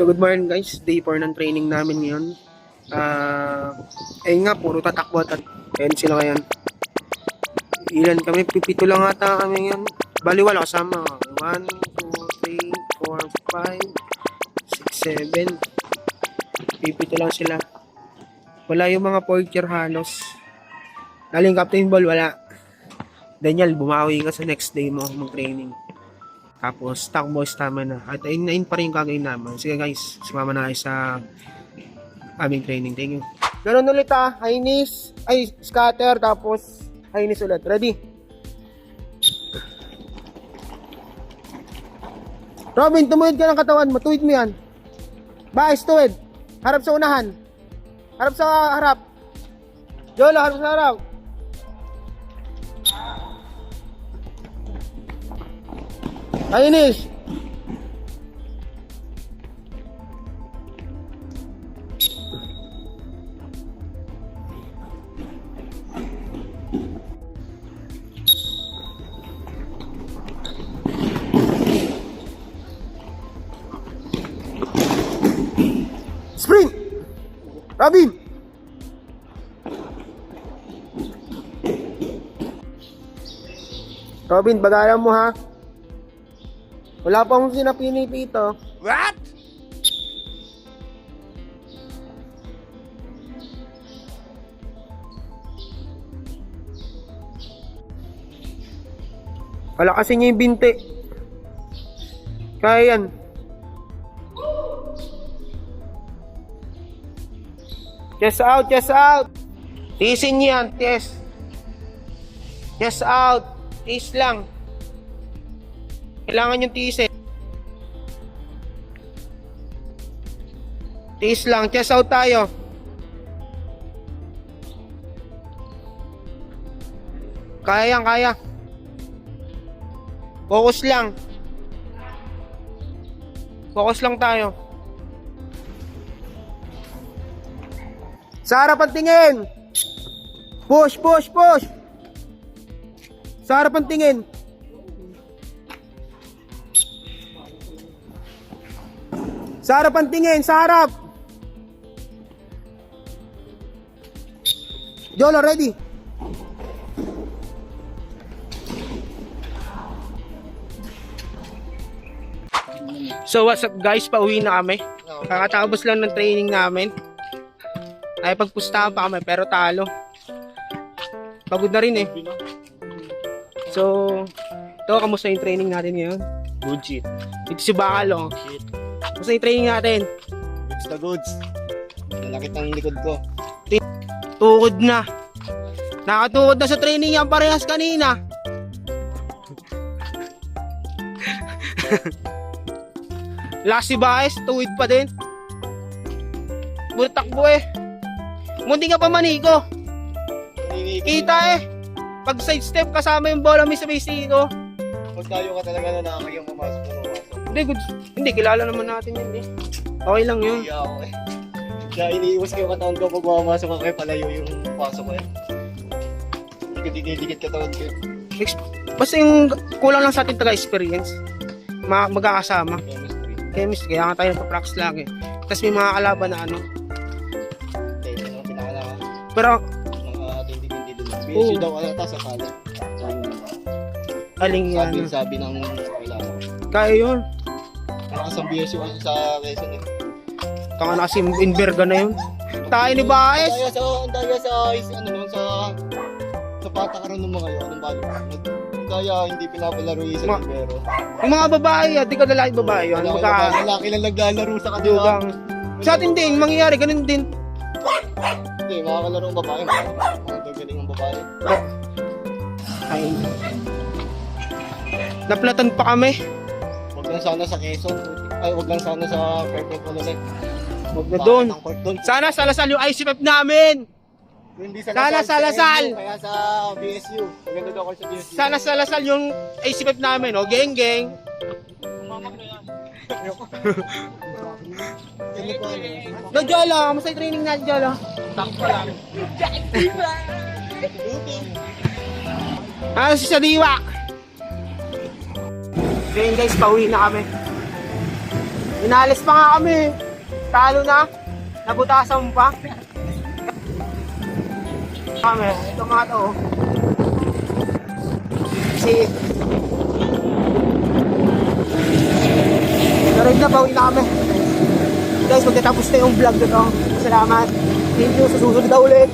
So good morning guys, day 4 ng training namin ngayon. Ayun nga, puro tatakbo at ayun sila ngayon. Ilan kami? Pipito lang ata kami ngayon. Bali wala kasama. 1, 2, 3, 4, 5, 6, 7. Pipito lang sila. Wala yung mga fourth year halos. Daling captain ball, wala. Daniel, bumawi ka sa next day mo mag-training. Tapos, takbo, stamina. At ayun pa rin yung kagawin namin. Sige guys, sumama na kayo sa aming training. Thank you. Ganun ulit high knees, ay scatter, tapos high knees ulit. Ready? Robin, tumuhid ka ng katawan mo. Tuwid mo yan. Baes, tuwid. Harap sa unahan. Harap sa harap. Jolo, harap sa harap. Kainis. Sprint. Robin. Robin, bagalan mo ha. Wala pa akong sinapinipito. What? Wala kasi niya yung binti. Kaya yan. Chest out, chest out. Tiisin niya yan, chest. Chest out. Tiis lang. Kailangan yung tiisin. Tiis lang. Chest out tayo. Kaya yan, kaya. Focus lang. Focus lang tayo. Sa harapan tingin. Push, push, push. Sa harapan tingin. Sa harapan tingin, sa harap. Jolo, ready? So what's up guys, pauwi na kami. Kakatapos lang ng training namin. Ay pagpustahan pa kami pero talo. Pagod na rin eh. So ito, kamusta yung training natin ngayon? Good shit. Ito si Bakal. Kamusta yung training natin? Goods na goods. Nalakit ang likod ko. Tukod na. Nakatukod na sa training yan parehas kanina. Last si Baez, tuwid pa din. Butakbo eh. Munti ka pa manigo. Kita eh. Pag side step kasama yung bola may sabay sino. Pag tayo ka talaga na nakakayang pumasok na pumasok. Hindi, good. Hindi, kilala naman natin yun eh. Okay lang yun. Iya ako eh. Kaya iniiwas ko yung katawan ko pag pumasok ka kayo palayo yung pasok ko eh. Dikit katawan ko. Basta yung kulang lang sa atin taga-experience. Magkakasama. Chemistry, kaya nga tayo nagpa-practice lagi. Tapos may mga kalaban na ano. Okay, ito yung pinakalaman. Pero, Mga tindi-tindi doon. BSU daw alata sa kala. aling yan. Sabi ng kailangan. Kaya yun. Malakas ang BSU kasi sa Quezon eh. Tanga na kasi Inverga na yun. Tayo ni Baez. Ang daya sa ano nun, sa patakaran ng mga yun. Anong balo? Kaya hindi pinapalaro yung isang libero. Yung mga babae, di ka lalaki babae yun. Lalaki lang naglalaro sa kanila. Dugang. Sa atin din, mangyayari, ganun din. Hindi, makakalaro ang babae. Mga gagaling ang babae. Ay. Naplatan pa kami. Huwag lang sana sa Quezon. Ay, huwag lang sana sa Fairfield ulit. Huwag na doon. Ang court doon. Sana salasal yung ICFF namin. Hindi sa Sana sa Lasal. Kaya sa BSU. Maganda daw ako sa BSU. Sana salasal yung ICFF namin, oh. Geng, geng. Umamak na yan. No, Jolo, kamusta yung training natin, Jolo? Takpa lang. Ano si Sadiwa? Ngayon guys, pauwi na kami. Inalis pa nga kami. Talo na. Nabutasan pa. Kami, ito mga to. Kasi narig na, bawi na kami. Guys, magtatapos na yung vlog nito. Salamat. Thank you, sa susunod na ulit.